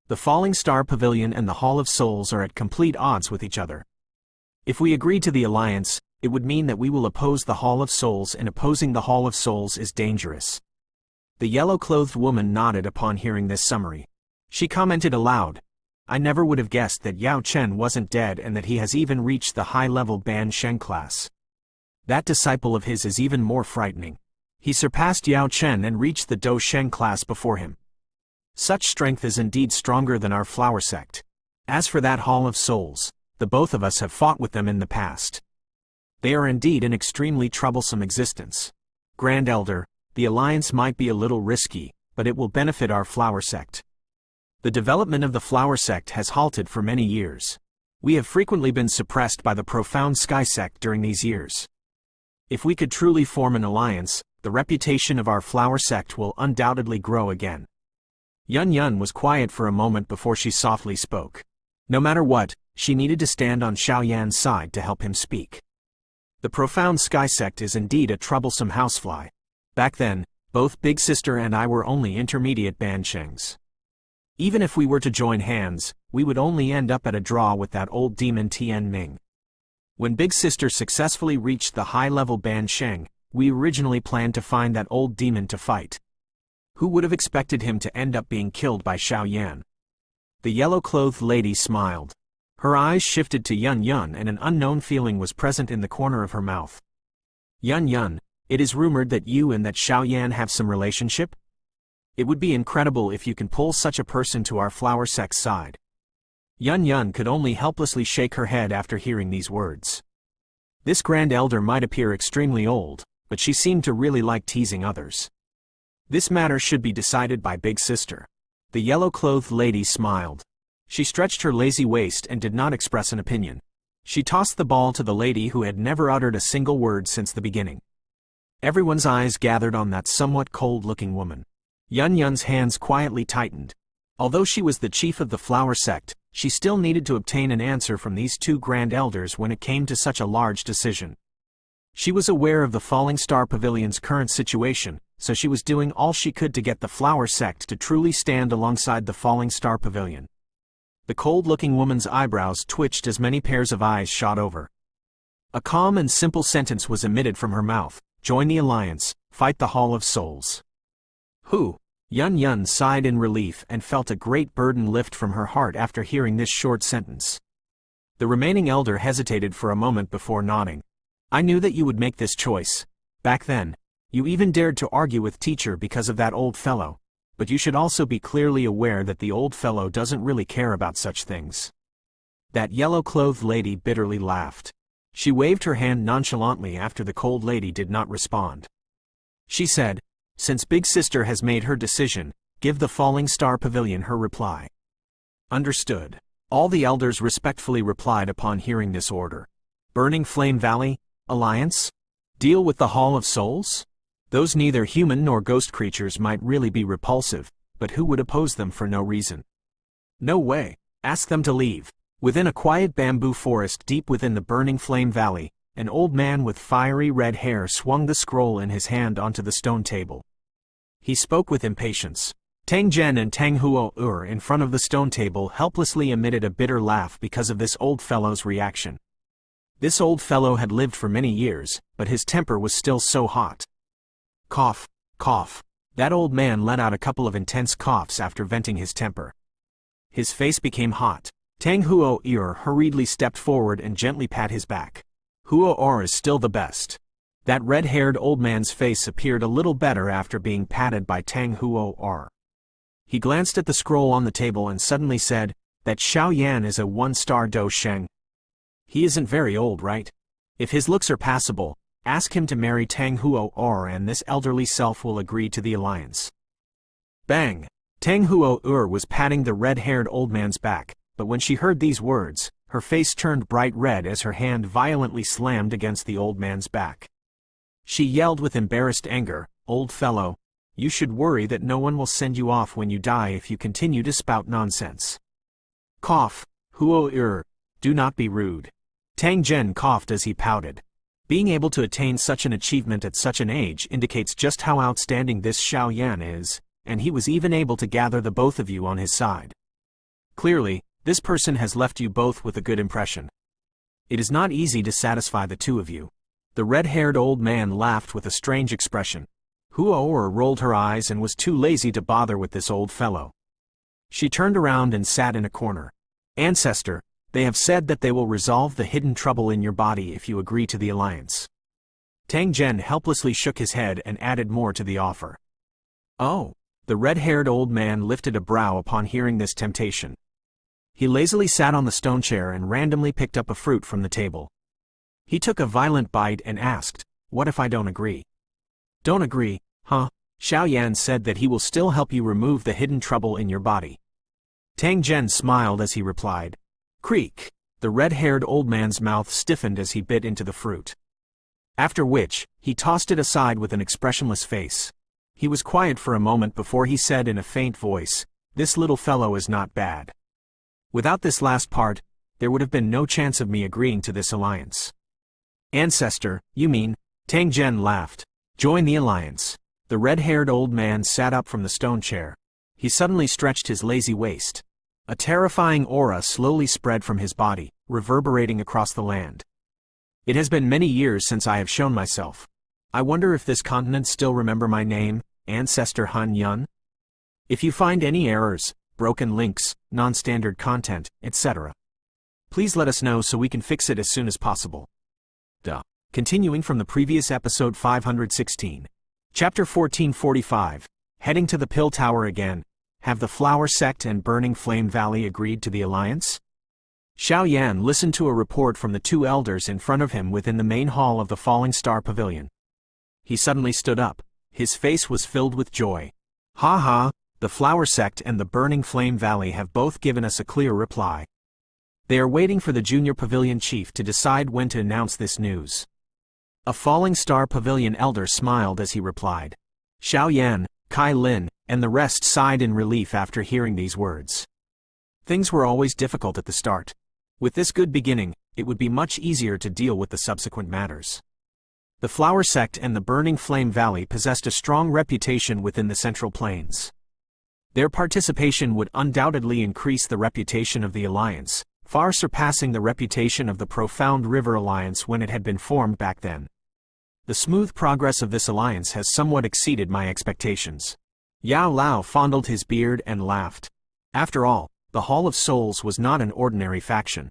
The Falling Star Pavilion and the Hall of Souls are at complete odds with each other. If we agree to the alliance, it would mean that we will oppose the Hall of Souls, and opposing the Hall of Souls is dangerous." The yellow-clothed woman nodded upon hearing this summary. She commented aloud, "I never would have guessed that Yao Chen wasn't dead and that he has even reached the high-level Ban Sheng class. That disciple of his is even more frightening. He surpassed Yao Chen and reached the Dou Sheng class before him. Such strength is indeed stronger than our Flower Sect. As for that Hall of Souls, the both of us have fought with them in the past. They are indeed an extremely troublesome existence. Grand Elder, the alliance might be a little risky, but it will benefit our Flower Sect. The development of the Flower Sect has halted for many years. We have frequently been suppressed by the Profound Sky Sect during these years. If we could truly form an alliance, the reputation of our Flower Sect will undoubtedly grow again." Yun Yun was quiet for a moment before she softly spoke. No matter what, she needed to stand on Xiao Yan's side to help him speak. The Profound Sky Sect is indeed a troublesome housefly. Back then, both Big Sister and I were only intermediate Banshengs. Even if we were to join hands, we would only end up at a draw with that old demon Tian Ming. When Big Sister successfully reached the high-level Ban Sheng, we originally planned to find that old demon to fight. Who would have expected him to end up being killed by Xiao Yan? The yellow-clothed lady smiled. Her eyes shifted to Yun Yun and an unknown feeling was present in the corner of her mouth. Yun Yun, it is rumored that you and that Xiao Yan have some relationship? It would be incredible if you can pull such a person to our Flower Sect's side. Yun Yun could only helplessly shake her head after hearing these words. This Grand Elder might appear extremely old, but she seemed to really like teasing others. This matter should be decided by Big Sister. The yellow-clothed lady smiled. She stretched her lazy waist and did not express an opinion. She tossed the ball to the lady who had never uttered a single word since the beginning. Everyone's eyes gathered on that somewhat cold-looking woman. Yun Yun's hands quietly tightened. Although she was the chief of the Flower Sect, she still needed to obtain an answer from these two grand elders when it came to such a large decision. She was aware of the Falling Star Pavilion's current situation, so she was doing all she could to get the Flower Sect to truly stand alongside the Falling Star Pavilion. The cold-looking woman's eyebrows twitched as many pairs of eyes shot over. A calm and simple sentence was emitted from her mouth: join the Alliance, fight the Hall of Souls. Who? Yun Yun sighed in relief and felt a great burden lift from her heart after hearing this short sentence. The remaining elder hesitated for a moment before nodding. I knew that you would make this choice. Back then, you even dared to argue with teacher because of that old fellow. But you should also be clearly aware that the old fellow doesn't really care about such things. That yellow-clothed lady bitterly laughed. She waved her hand nonchalantly after the cold lady did not respond. She said, since Big Sister has made her decision, give the Falling Star Pavilion her reply. Understood. All the elders respectfully replied upon hearing this order. Burning Flame Valley, Alliance? Deal with the Hall of Souls? Those neither human nor ghost creatures might really be repulsive, but who would oppose them for no reason? No way. Ask them to leave. Within a quiet bamboo forest deep within the Burning Flame Valley, an old man with fiery red hair swung the scroll in his hand onto the stone table. He spoke with impatience. Tang Zhen and Tang Huo in front of the stone table helplessly emitted a bitter laugh because of this old fellow's reaction. This old fellow had lived for many years, but his temper was still so hot. Cough, cough. That old man let out a couple of intense coughs after venting his temper. His face became hot. Tang Huo hurriedly stepped forward and gently pat his back. Huo is still the best. That red-haired old man's face appeared a little better after being patted by Tang Huo. He glanced at the scroll on the table and suddenly said, that Xiao Yan is a one-star Dou Sheng. He isn't very old, right? If his looks are passable, ask him to marry Tang Huo and this elderly self will agree to the alliance. Bang! Tang Huo was patting the red-haired old man's back, but when she heard these words, her face turned bright red as her hand violently slammed against the old man's back. She yelled with embarrassed anger, old fellow, you should worry that no one will send you off when you die if you continue to spout nonsense. Cough, Huo do not be rude. Tang Zhen coughed as he pouted. Being able to attain such an achievement at such an age indicates just how outstanding this Xiao Yan is, and he was even able to gather the both of you on his side. Clearly, this person has left you both with a good impression. It is not easy to satisfy the two of you. The red-haired old man laughed with a strange expression. Huo rolled her eyes and was too lazy to bother with this old fellow. She turned around and sat in a corner. Ancestor, they have said that they will resolve the hidden trouble in your body if you agree to the alliance. Tang Zhen helplessly shook his head and added more to the offer. Oh, the red-haired old man lifted a brow upon hearing this temptation. He lazily sat on the stone chair and randomly picked up a fruit from the table. He took a violent bite and asked, what if I don't agree? Don't agree, huh? Xiao Yan said that he will still help you remove the hidden trouble in your body. Tang Zhen smiled as he replied. Creak! The red-haired old man's mouth stiffened as he bit into the fruit. After which, he tossed it aside with an expressionless face. He was quiet for a moment before he said in a faint voice, this little fellow is not bad. Without this last part, there would have been no chance of me agreeing to this alliance. Ancestor, you mean? Tang Zhen laughed. Join the alliance. The red-haired old man sat up from the stone chair. He suddenly stretched his lazy waist. A terrifying aura slowly spread from his body, reverberating across the land. It has been many years since I have shown myself. I wonder if this continent still remember my name, Ancestor Han Yun? If you find any errors, broken links, non-standard content, etc., please let us know so we can fix it as soon as possible. Duh. Continuing from the previous episode 516. Chapter 1445, heading to the Pill Tower again. Have the Flower Sect and Burning Flame Valley agreed to the alliance? Xiao Yan listened to a report from the two elders in front of him within the main hall of the Falling Star Pavilion. He suddenly stood up. His face was filled with joy. Ha ha, the Flower Sect and the Burning Flame Valley have both given us a clear reply. They are waiting for the Junior Pavilion Chief to decide when to announce this news. A Falling Star Pavilion elder smiled as he replied. Xiao Yan, Kai Lin, and the rest sighed in relief after hearing these words. Things were always difficult at the start. With this good beginning, it would be much easier to deal with the subsequent matters. The Flower Sect and the Burning Flame Valley possessed a strong reputation within the Central Plains. Their participation would undoubtedly increase the reputation of the Alliance, far surpassing the reputation of the Profound River Alliance when it had been formed back then. The smooth progress of this alliance has somewhat exceeded my expectations. Yao Lao fondled his beard and laughed. After all, the Hall of Souls was not an ordinary faction.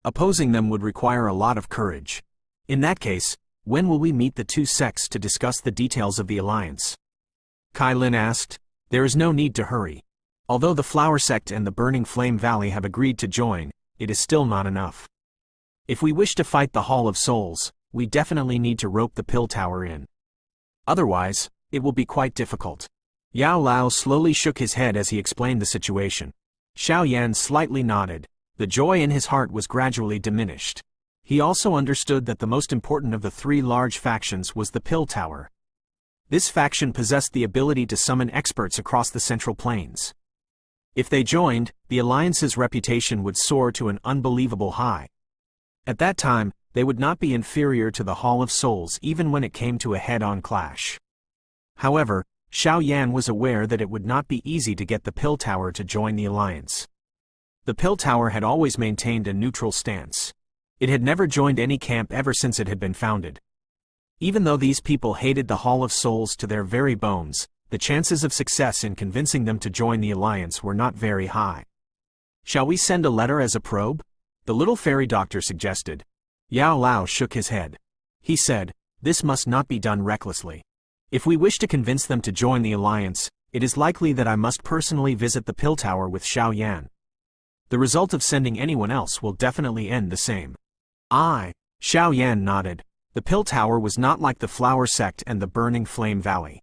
Opposing them would require a lot of courage. In that case, when will we meet the two sects to discuss the details of the alliance? Kai Lin asked. There is no need to hurry. Although the Flower Sect and the Burning Flame Valley have agreed to join, it is still not enough. If we wish to fight the Hall of Souls, we definitely need to rope the Pill Tower in. Otherwise, it will be quite difficult. Yao Lao slowly shook his head as he explained the situation. Xiao Yan slightly nodded. The joy in his heart was gradually diminished. He also understood that the most important of the three large factions was the Pill Tower. This faction possessed the ability to summon experts across the Central Plains. If they joined, the Alliance's reputation would soar to an unbelievable high. At that time, they would not be inferior to the Hall of Souls even when it came to a head-on clash. However, Xiao Yan was aware that it would not be easy to get the Pill Tower to join the alliance. The Pill Tower had always maintained a neutral stance. It had never joined any camp ever since it had been founded. Even though these people hated the Hall of Souls to their very bones, the chances of success in convincing them to join the alliance were not very high. Shall we send a letter as a probe? The little fairy doctor suggested. Yao Lao shook his head. He said, this must not be done recklessly. If we wish to convince them to join the alliance, it is likely that I must personally visit the Pill Tower with Xiao Yan. The result of sending anyone else will definitely end the same. Xiao Yan nodded. The Pill Tower was not like the Flower Sect and the Burning Flame Valley.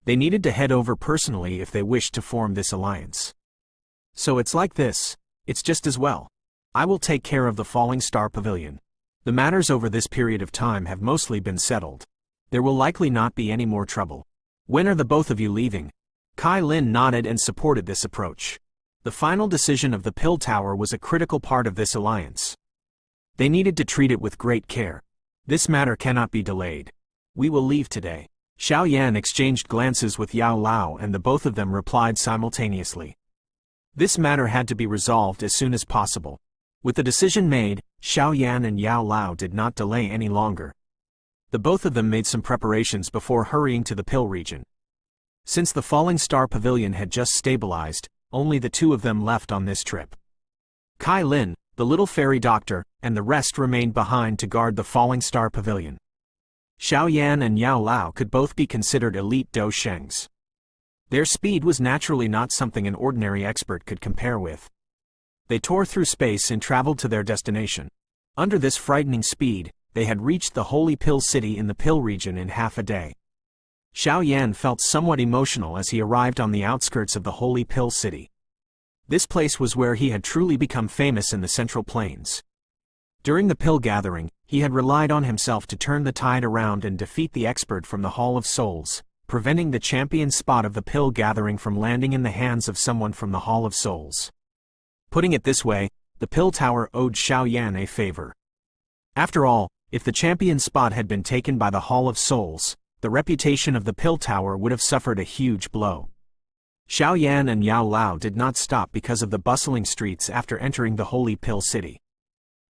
They needed to head over personally if they wished to form this alliance. So it's like this. It's just as well. I will take care of the Falling Star Pavilion. The matters over this period of time have mostly been settled. There will likely not be any more trouble. When are the both of you leaving? Kai Lin nodded and supported this approach. The final decision of the Pill Tower was a critical part of this alliance. They needed to treat it with great care. This matter cannot be delayed. We will leave today. Xiao Yan exchanged glances with Yao Lao and the both of them replied simultaneously. This matter had to be resolved as soon as possible. With the decision made, Xiao Yan and Yao Lao did not delay any longer. The both of them made some preparations before hurrying to the Pill region. Since the Falling Star Pavilion had just stabilized, only the two of them left on this trip. Kai Lin, the little fairy doctor, and the rest remained behind to guard the Falling Star Pavilion. Xiao Yan and Yao Lao could both be considered elite Dou Shengs. Their speed was naturally not something an ordinary expert could compare with. They tore through space and traveled to their destination. Under this frightening speed, they had reached the Holy Pill City in the Pill region in half a day. Xiao Yan felt somewhat emotional as he arrived on the outskirts of the Holy Pill City. This place was where he had truly become famous in the Central Plains. During the Pill Gathering, he had relied on himself to turn the tide around and defeat the expert from the Hall of Souls, preventing the champion spot of the Pill Gathering from landing in the hands of someone from the Hall of Souls. Putting it this way, the Pill Tower owed Xiao Yan a favor. After all, if the champion spot had been taken by the Hall of Souls, the reputation of the Pill Tower would have suffered a huge blow. Xiao Yan and Yao Lao did not stop because of the bustling streets after entering the Holy Pill City.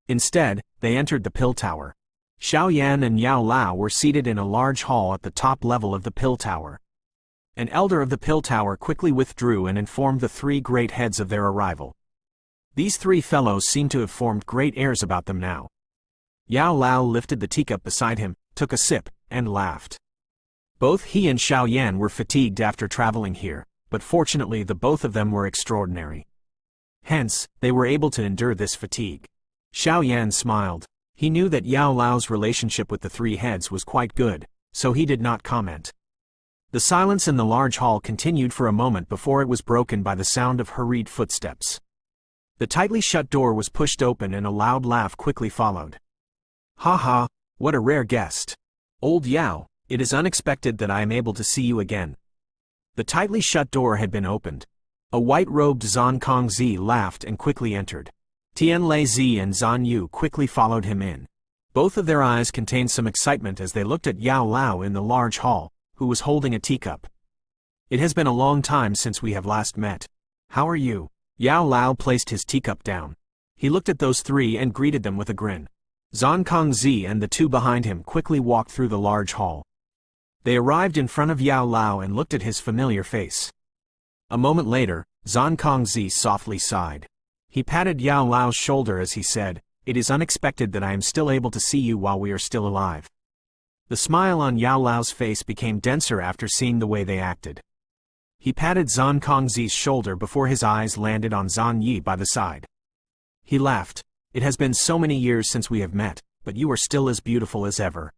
Instead, they entered the Pill Tower. Xiao Yan and Yao Lao were seated in a large hall at the top level of the Pill Tower. An elder of the Pill Tower quickly withdrew and informed the three great heads of their arrival. These three fellows seemed to have formed great airs about them now. Yao Lao lifted the teacup beside him, took a sip, and laughed. Both he and Xiao Yan were fatigued after traveling here, but fortunately the both of them were extraordinary. Hence, they were able to endure this fatigue. Xiao Yan smiled. He knew that Yao Lao's relationship with the three heads was quite good, so he did not comment. The silence in the large hall continued for a moment before it was broken by the sound of hurried footsteps. The tightly shut door was pushed open and a loud laugh quickly followed. Ha ha, what a rare guest. Old Yao, it is unexpected that I am able to see you again. The tightly shut door had been opened. A white-robed Zhang Kongzi laughed and quickly entered. Tian Lei Zi and Zhan Yu quickly followed him in. Both of their eyes contained some excitement as they looked at Yao Lao in the large hall, who was holding a teacup. It has been a long time since we have last met. How are you? Yao Lao placed his teacup down. He looked at those three and greeted them with a grin. Zhang Kongzi and the two behind him quickly walked through the large hall. They arrived in front of Yao Lao and looked at his familiar face. A moment later, Zhang Kongzi softly sighed. He patted Yao Lao's shoulder as he said, "It is unexpected that I am still able to see you while we are still alive." The smile on Yao Lao's face became denser after seeing the way they acted. He patted Zhang Kongzi's shoulder before his eyes landed on Zhan Yi by the side. He laughed. "It has been so many years since we have met, but you are still as beautiful as ever.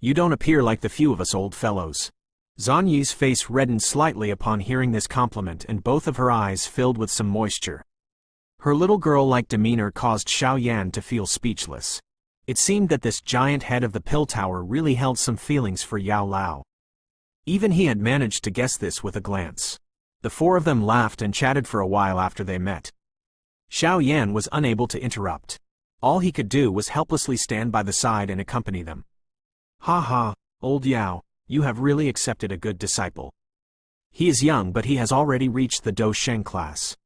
You don't appear like the few of us old fellows." Zhan Yi's face reddened slightly upon hearing this compliment and both of her eyes filled with some moisture. Her little girl-like demeanor caused Xiao Yan to feel speechless. It seemed that this giant head of the pill tower really held some feelings for Yao Lao. Even he had managed to guess this with a glance. The four of them laughed and chatted for a while after they met. Xiao Yan was unable to interrupt. All he could do was helplessly stand by the side and accompany them. Ha ha, old Yao, you have really accepted a good disciple. He is young but he has already reached the Dou Sheng class.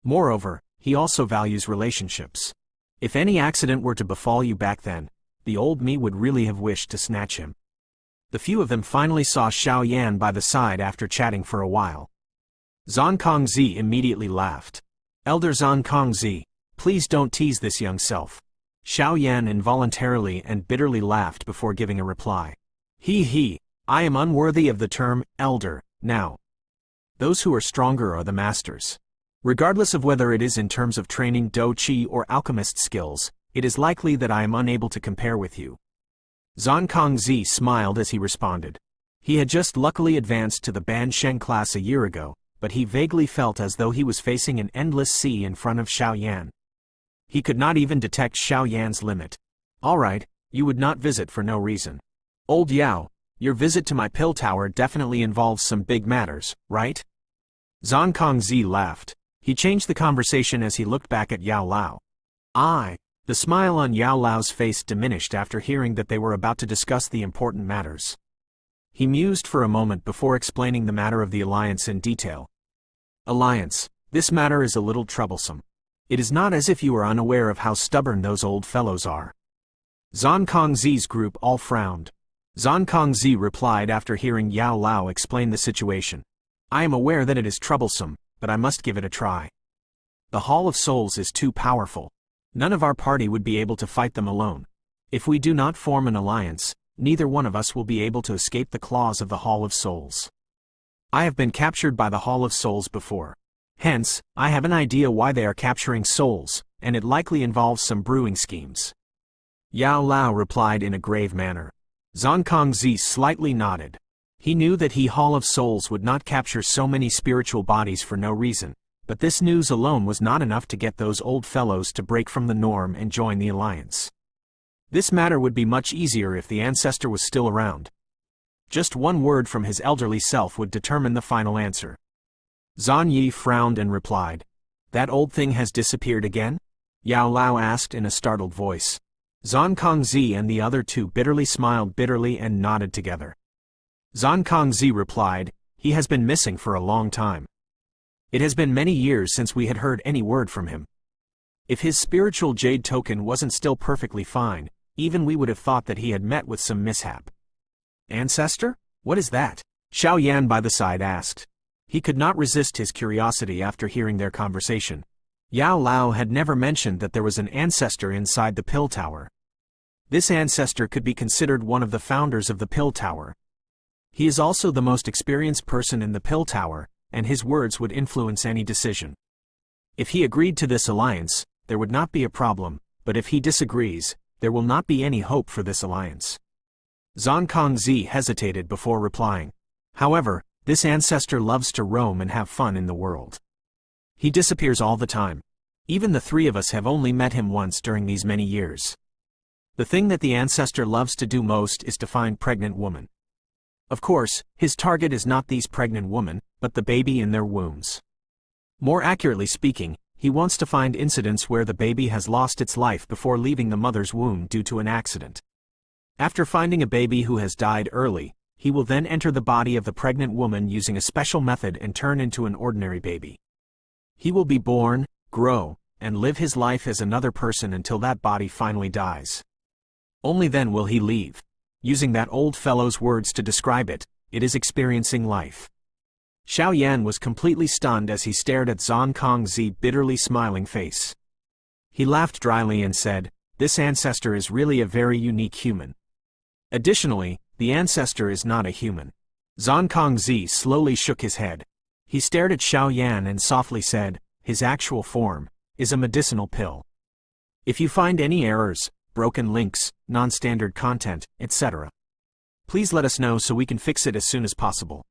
Moreover, he also values relationships. If any accident were to befall you back then, the old me would really have wished to snatch him. The few of them finally saw Xiao Yan by the side after chatting for a while. Zhang Kongzi immediately laughed. "Elder Zhang Kongzi, please don't tease this young self." Xiao Yan involuntarily and bitterly laughed before giving a reply. He, I am unworthy of the term elder, now. Those who are stronger are the masters. Regardless of whether it is in terms of training Dou Qi or alchemist skills, it is likely that I am unable to compare with you. Zhang Kongzi smiled as he responded. He had just luckily advanced to the Ban Sheng class a year ago, but he vaguely felt as though he was facing an endless sea in front of Xiao Yan. He could not even detect Xiao Yan's limit. All right, you would not visit for no reason. Old Yao, your visit to my pill tower definitely involves some big matters, right? Zhang Kongzi laughed. He changed the conversation as he looked back at Yao Lao. The smile on Yao Lao's face diminished after hearing that they were about to discuss the important matters. He mused for a moment before explaining the matter of the alliance in detail. Alliance, this matter is a little troublesome. It is not as if you are unaware of how stubborn those old fellows are. Zhang Kongzi's group all frowned. Zhang Kongzi replied after hearing Yao Lao explain the situation. I am aware that it is troublesome, but I must give it a try. The Hall of Souls is too powerful. None of our party would be able to fight them alone. If we do not form an alliance, neither one of us will be able to escape the claws of the Hall of Souls. I have been captured by the Hall of Souls before. Hence, I have an idea why they are capturing souls, and it likely involves some brewing schemes. Yao Lao replied in a grave manner. Zhang Kongzi slightly nodded. He knew that the Hall of Souls would not capture so many spiritual bodies for no reason, but this news alone was not enough to get those old fellows to break from the norm and join the alliance. This matter would be much easier if the ancestor was still around. Just one word from his elderly self would determine the final answer. Zhan Yi frowned and replied, That old thing has disappeared again? Yao Lao asked in a startled voice. Zhang Kongzi and the other two bitterly smiled bitterly and nodded together. Zhang Kongzi replied, He has been missing for a long time. It has been many years since we had heard any word from him. If his spiritual jade token wasn't still perfectly fine, even we would have thought that he had met with some mishap. Ancestor? What is that? Xiao Yan by the side asked. He could not resist his curiosity after hearing their conversation. Yao Lao had never mentioned that there was an ancestor inside the pill tower. This ancestor could be considered one of the founders of the pill tower. He is also the most experienced person in the pill tower, and his words would influence any decision. If he agreed to this alliance, there would not be a problem, but if he disagrees, there will not be any hope for this alliance. Zhang Kongzi hesitated before replying. However, this ancestor loves to roam and have fun in the world. He disappears all the time. Even the three of us have only met him once during these many years. The thing that the ancestor loves to do most is to find pregnant women. Of course, his target is not these pregnant women, but the baby in their wombs. More accurately speaking, he wants to find incidents where the baby has lost its life before leaving the mother's womb due to an accident. After finding a baby who has died early, he will then enter the body of the pregnant woman using a special method and turn into an ordinary baby. He will be born, grow, and live his life as another person until that body finally dies. Only then will he leave. Using that old fellow's words to describe it, it is experiencing life. Xiao Yan was completely stunned as he stared at Zhang Kongzi's bitterly smiling face. He laughed dryly and said, "This ancestor is really a very unique human. Additionally, the ancestor is not a human." Zhang Kongzi slowly shook his head. He stared at Xiao Yan and softly said, "His actual form is a medicinal pill. If you find any errors, broken links, non-standard content, etc., please let us know so we can fix it as soon as possible."